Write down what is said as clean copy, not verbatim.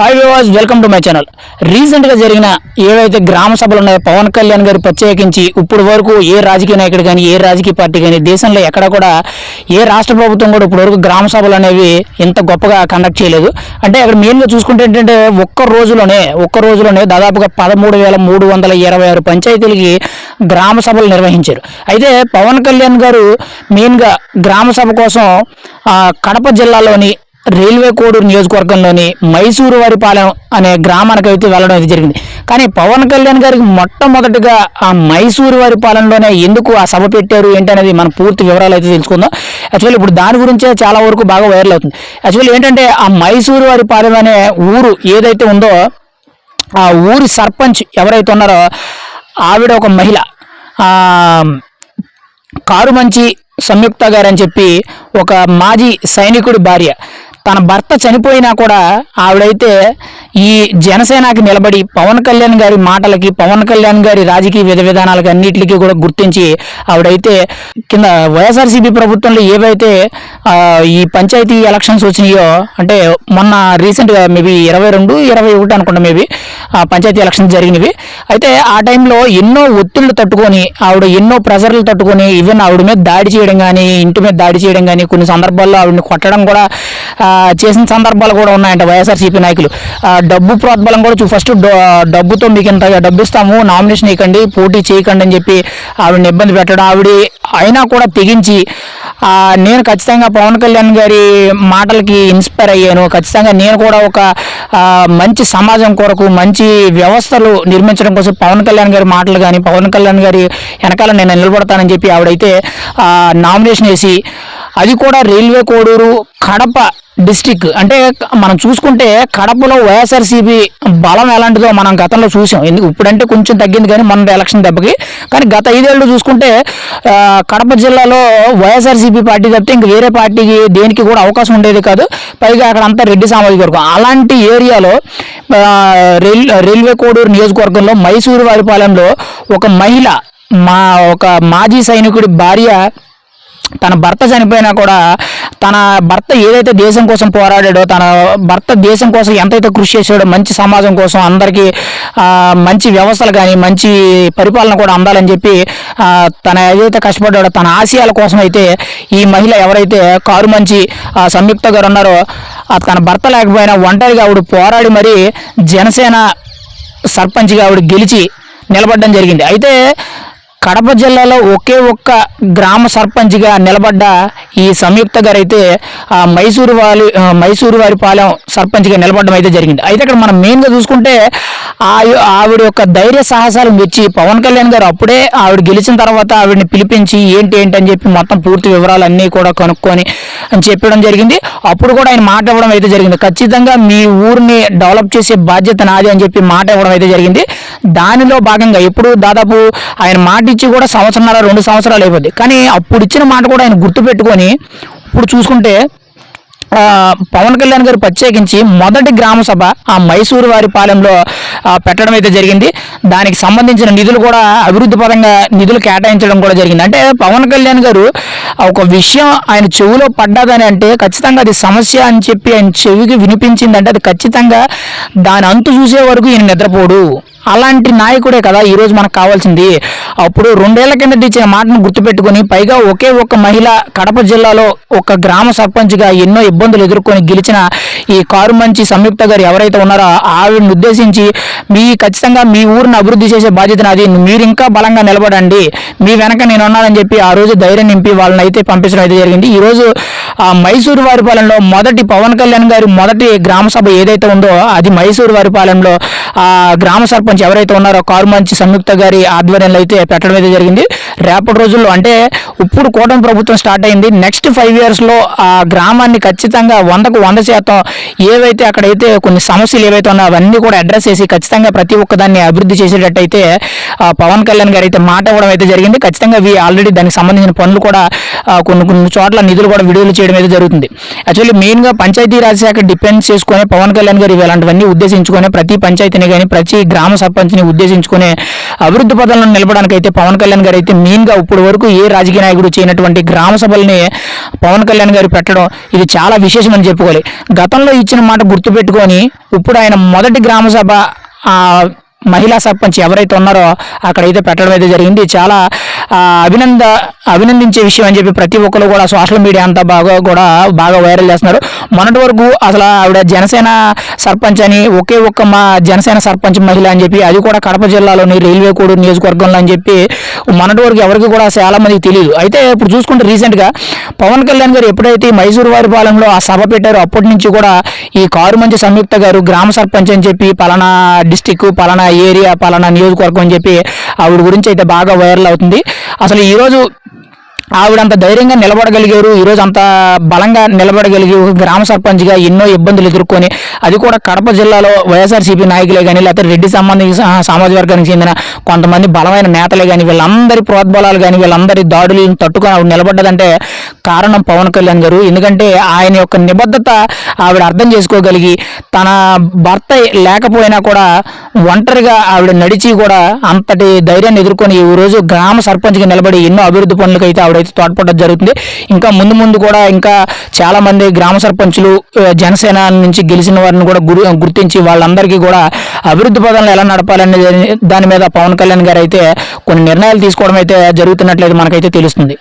Hi viewers, welcome to my channel. రీసెంట్గా జరిగిన ఏవైతే గ్రామ సభలు ఉన్నాయో పవన్ కళ్యాణ్ గారు ప్రత్యేకించి ఇప్పుడు వరకు ఏ రాజకీయ నాయకుడు కానీ ఏ రాజకీయ పార్టీ కానీ దేశంలో ఎక్కడ కూడా ఏ రాష్ట్ర ప్రభుత్వం కూడా ఇప్పుడు వరకు గ్రామ సభలు అనేవి ఇంత గొప్పగా కండక్ట్ చేయలేదు. అంటే అక్కడ మెయిన్గా చూసుకుంటే ఏంటంటే ఒక్క రోజులోనే దాదాపుగా 13,326 పంచాయతీలకి గ్రామ సభలు నిర్వహించారు. అయితే పవన్ కళ్యాణ్ గారు మెయిన్గా గ్రామ సభ కోసం కడప జిల్లాలోని రైల్వే కోడూరు నియోజకవర్గంలోని మైసూరువారిపాలెం అనే గ్రామానికి అయితే వెళ్ళడం అయితే జరిగింది. కానీ పవన్ కళ్యాణ్ గారికి మొట్టమొదటిగా ఆ మైసూరువారిపాలెంలోనే ఎందుకు ఆ సభ పెట్టారు ఏంటి అనేది మనం పూర్తి వివరాలు అయితే తెలుసుకుందాం. యాక్చువల్లీ ఇప్పుడు దాని గురించే చాలా వరకు బాగా వైరల్ అవుతుంది. యాక్చువల్లీ ఏంటంటే ఆ మైసూరువారిపాలెం అనే ఊరు ఏదైతే ఉందో ఆ ఊరి సర్పంచ్ ఎవరైతే ఉన్నారో ఆవిడ ఒక మహిళ, కారుమంచి సంయుక్త గారు అని చెప్పి ఒక మాజీ సైనికుడి భార్య. తన భర్త చనిపోయినా కూడా ఆవిడైతే ఈ జనసేనకి నిలబడి పవన్ కళ్యాణ్ గారి మాటలకి, పవన్ కళ్యాణ్ గారి రాజకీయ విధానాలకి అన్నిటికీ కూడా గుర్తించి ఆవిడైతే కింద వైఎస్ఆర్సీపీ ప్రభుత్వంలో ఏవైతే ఈ పంచాయతీ ఎలక్షన్స్ వచ్చినాయో, అంటే మొన్న రీసెంట్గా మేబీ 22-21 అనుకుంటా మేబీ పంచాయతీ ఎలక్షన్స్ జరిగినవి. అయితే ఆ టైంలో ఎన్నో ఒత్తిళ్లు తట్టుకొని ఆవిడ ఎన్నో ప్రెజర్లు తట్టుకొని ఈవెన్ ఆవిడ మీద దాడి చేయడం కానీ, ఇంటి మీద దాడి చేయడం కానీ, కొన్ని సందర్భాల్లో ఆవిడని కొట్టడం కూడా చేసిన సందర్భాలు కూడా ఉన్నాయంట వైఎస్ఆర్సీపీ నాయకులు. డబ్బు ప్రోద్బలం కూడా ఫస్ట్ డబ్బుతో మీకు ఇంత డబ్బు ఇస్తాము, నామినేషన్ ఇవ్వకండి, పోటీ చేయకండి అని చెప్పి ఆవిడని ఇబ్బంది పెట్టడం. అయినా కూడా తెగించి నేను ఖచ్చితంగా పవన్ కళ్యాణ్ గారి మాటలకి ఇన్స్పైర్ అయ్యాను, ఖచ్చితంగా నేను కూడా ఒక మంచి సమాజం కొరకు మంచి వ్యవస్థలు నిర్మించడం కోసం పవన్ కళ్యాణ్ గారి మాటలు కానీ, పవన్ కళ్యాణ్ గారి వెనకాల నేను నిలబడతానని చెప్పి ఆవిడైతే నామినేషన్ వేసి, అది కూడా రైల్వే కోడూరు కడప డిస్టిక్. అంటే మనం చూసుకుంటే కడపలో వైఎస్ఆర్సీపీ బలం ఎలాంటిదో మనం గతంలో చూసాం. ఇప్పుడంటే కొంచెం తగ్గింది కానీ మొన్న ఎలక్షన్ దెబ్బకి. కానీ గత 5 ఏళ్ళు చూసుకుంటే కడప జిల్లాలో వైఎస్ఆర్సీపీ పార్టీ తప్పితే ఇంక వేరే పార్టీకి దేనికి కూడా అవకాశం ఉండేది కాదు. పైగా అక్కడ అంతా రెడ్డి సామాజిక వర్గం. అలాంటి ఏరియాలో రైల్వే కోడూరు నియోజకవర్గంలో మైసూరువారిపాలెంలో ఒక మహిళ, ఒక మాజీ సైనికుడి భార్య తన భర్త చనిపోయినా కూడా తన భర్త ఏదైతే దేశం కోసం పోరాడాడో, తన భర్త దేశం కోసం ఎంతైతే కృషి చేసాడో, మంచి సమాజం కోసం అందరికీ మంచి వ్యవస్థలు కానీ మంచి పరిపాలన కూడా అందాలని చెప్పి తన ఏదైతే కష్టపడ్డాడో తన ఆశయాల కోసం అయితే ఈ మహిళ ఎవరైతే కారుమంచి సంయుక్త గారు ఉన్నారో తన భర్త లేకపోయినా ఒంటరిగా ఆవిడ పోరాడి మరి జనసేన సర్పంచ్గా ఆవిడ గెలిచి నిలబడడం జరిగింది. అయితే కడప జిల్లాలో ఒకే ఒక్క గ్రామ సర్పంచ్గా నిలబడ్డ ఈ సంయుక్త గారు అయితే మైసూరువారిపాలెం సర్పంచ్గా నిలబడడం అయితే జరిగింది. అయితే ఇక్కడ మనం మెయిన్గా చూసుకుంటే ఆవిడ యొక్క ధైర్య సాహసాలు మెచ్చి పవన్ కళ్యాణ్ గారు అప్పుడే ఆవిడ గెలిచిన తర్వాత ఆవిడని పిలిపించి ఏంటి అని చెప్పి మొత్తం పూర్తి వివరాలు అన్నీ కూడా కనుక్కొని అని చెప్పడం జరిగింది. అప్పుడు కూడా ఆయన మాట ఇవ్వడం అయితే జరిగింది. ఖచ్చితంగా మీ ఊరిని డెవలప్ చేసే బాధ్యత నాది అని చెప్పి మాట ఇవ్వడం అయితే జరిగింది. దానిలో భాగంగా ఇప్పుడు దాదాపు ఆయన మాట ఇచ్చి కూడా 1.5-2 సంవత్సరాలు అయిపోద్ది. కానీ అప్పుడు ఇచ్చిన మాట కూడా ఆయన గుర్తుపెట్టుకొని ఇప్పుడు చూసుకుంటే పవన్ కళ్యాణ్ గారు ప్రత్యేకించి మొదటి గ్రామ సభ ఆ మైసూరువారిపాలెంలో పెట్టడం అయితే జరిగింది. దానికి సంబంధించిన నిధులు కూడా అభివృద్ధి పరంగా నిధులు కేటాయించడం కూడా జరిగింది. అంటే పవన్ కళ్యాణ్ గారు ఒక విషయం ఆయన చెవిలో పడ్డదని అంటే ఖచ్చితంగా అది సమస్య అని చెప్పి ఆయన చెవికి వినిపించిందంటే అది ఖచ్చితంగా దాని అంతు చూసే వరకు ఈయన నిద్రపోడు. అలాంటి నాయకుడే కదా ఈరోజు మనకు కావాల్సింది. అప్పుడు 2 ఏళ్ల కిందట ఇచ్చిన మాటను గుర్తుపెట్టుకుని పైగా ఒకే ఒక్క మహిళ కడప జిల్లాలో ఒక గ్రామ సర్పంచ్గా ఎన్నో ఇబ్బందులు ఎదుర్కొని గెలిచిన ఈ కారుమంచి సంయుక్త గారు ఎవరైతే ఉన్నారో ఆవిడని ఉద్దేశించి ఖచ్చితంగా మీ ఊరిని అభివృద్ధి చేసే బాధ్యత నాది, మీరు ఇంకా బలంగా నిలబడండి, మీ వెనక నేను ఉన్నానని చెప్పి ఆ రోజు ధైర్యం నింపి వాళ్ళని అయితే పంపించడం అయితే జరిగింది. ఈరోజు మైసూరువారిపాలెంలో మొదటి పవన్ కళ్యాణ్ గారి మొదటి గ్రామ సభ ఏదైతే ఉందో అది మైసూరువారిపాలెంలో గ్రామ సర్పంచ్ ఎవరైతే ఉన్నారో కారుమంచి సంయుక్త గారి ఆధ్వర్యంలో అయితే పెట్టడం అయితే జరిగింది. రేపటి రోజుల్లో అంటే ఇప్పుడు కూటమి ప్రభుత్వం స్టార్ట్ అయింది. నెక్స్ట్ 5 ఇయర్స్లో ఆ గ్రామాన్ని ఖచ్చితంగా 100% ఏవైతే అక్కడైతే కొన్ని సమస్యలు ఏవైతే ఉన్నాయో అవన్నీ కూడా అడ్రస్ చేసి ఖచ్చితంగా ప్రతి ఒక్కదాన్ని అభివృద్ధి చేసేటట్టయితే పవన్ కళ్యాణ్ గారు అయితే మాట ఇవ్వడం అయితే జరిగింది. ఖచ్చితంగా ఆల్రెడీ దానికి సంబంధించిన పనులు కూడా కొన్ని చోట్ల నిధులు కూడా విడుదల చేయడం అయితే జరుగుతుంది. యాక్చువల్లీ మెయిన్గా పంచాయతీరాజ్ శాఖ డిపెండ్ చేసుకుని పవన్ కళ్యాణ్ గారు ఇలాంటివన్నీ ఉద్దేశించుకొని ప్రతి పంచాయతీని కానీ ప్రతి గ్రామ సర్పంచ్ని ఉద్దేశించుకునే అభివృద్ధి పథంలో నిలబడానికి అయితే పవన్ కళ్యాణ్ గారు అయితే మెయిన్గా ఇప్పుడు వరకు ఏ రాజకీయ నాయకుడు చేయనటువంటి గ్రామ సభల్ని పవన్ కళ్యాణ్ గారు పెట్టడం ఇది చాలా విశేషమని చెప్పుకోవాలి. గతంలో ఇచ్చిన మాట గుర్తుపెట్టుకొని ఇప్పుడు ఆయన మొదటి గ్రామ సభ ఆ, మహిళా సర్పంచ్ ఎవరైతే ఉన్నారో అక్కడైతే పెట్టడం అయితే జరిగింది. చాలా ఆ, అభినందించే విషయం అని చెప్పి ప్రతి ఒక్కరు కూడా సోషల్ మీడియా అంతా బాగా వైరల్ చేస్తున్నారు. మొన్నటి వరకు అసలు ఆవిడ జనసేన సర్పంచ్ అని ఒకే ఒక్క మా జనసేన సర్పంచ్ మహిళ అని చెప్పి, అది కూడా కడప జిల్లాలోని రైల్వే కోడ్ నియోజకవర్గంలో అని చెప్పి మొన్నటి వరకు ఎవరికి కూడా చాలా మందికి తెలియదు. అయితే ఇప్పుడు చూసుకుంటే రీసెంట్గా పవన్ కళ్యాణ్ గారు ఎప్పుడైతే మైసూరు వారిపాలెంలో ఆ సభ పెట్టారో అప్పటి నుంచి కూడా ఈ కారుమంచి సంయుక్త గారు గ్రామ సర్పంచ్ అని చెప్పి పలానా డిస్టిక్, పలానా ఏరియా, పలానా నియోజకవర్గం అని చెప్పి ఆవిడ గురించి అయితే బాగా వైరల్ అవుతుంది. అసలు ఈరోజు ఆవిడంత ధైర్యంగా నిలబడగలిగారు, ఈరోజు అంత బలంగా నిలబడగలిగి గ్రామ సర్పంచ్గా ఎన్నో ఇబ్బందులు ఎదుర్కొని, అది కూడా కడప జిల్లాలో వైఎస్ఆర్సీపీ నాయకులే కానీ లేకపోతే రెడ్డి సామాజిక వర్గానికి చెందిన కొంతమంది బలమైన నేతలే కానీ వీళ్ళందరి ప్రోద్బలాలు కానీ వీళ్ళందరి దాడులను తట్టుకొని ఆవిడ నిలబడ్డదంటే కారణం పవన్ కళ్యాణ్ గారు. ఎందుకంటే ఆయన యొక్క నిబద్ధత ఆవిడ అర్థం చేసుకోగలిగి తన భర్త లేకపోయినా కూడా ఒంటరిగా ఆవిడ నడిచి కూడా అంతటి ధైర్యాన్ని ఎదుర్కొని ఈ రోజు గ్రామ సర్పంచ్గా నిలబడి ఎన్నో అభివృద్ధి పనులకు అయితే ఆవిడైతే తోడ్పడడం జరుగుతుంది. ఇంకా ముందు కూడా ఇంకా చాలా మంది గ్రామ సర్పంచులు జనసేన నుంచి గెలిచిన వారిని కూడా గుర్తించి వాళ్ళందరికీ కూడా అభివృద్ధి పదంలో ఎలా నడపాలనే దాని మీద పవన్ కళ్యాణ్ గారు అయితే కొన్ని నిర్ణయాలు తీసుకోవడం అయితే జరుగుతున్నట్లయితే మనకైతే తెలుస్తుంది.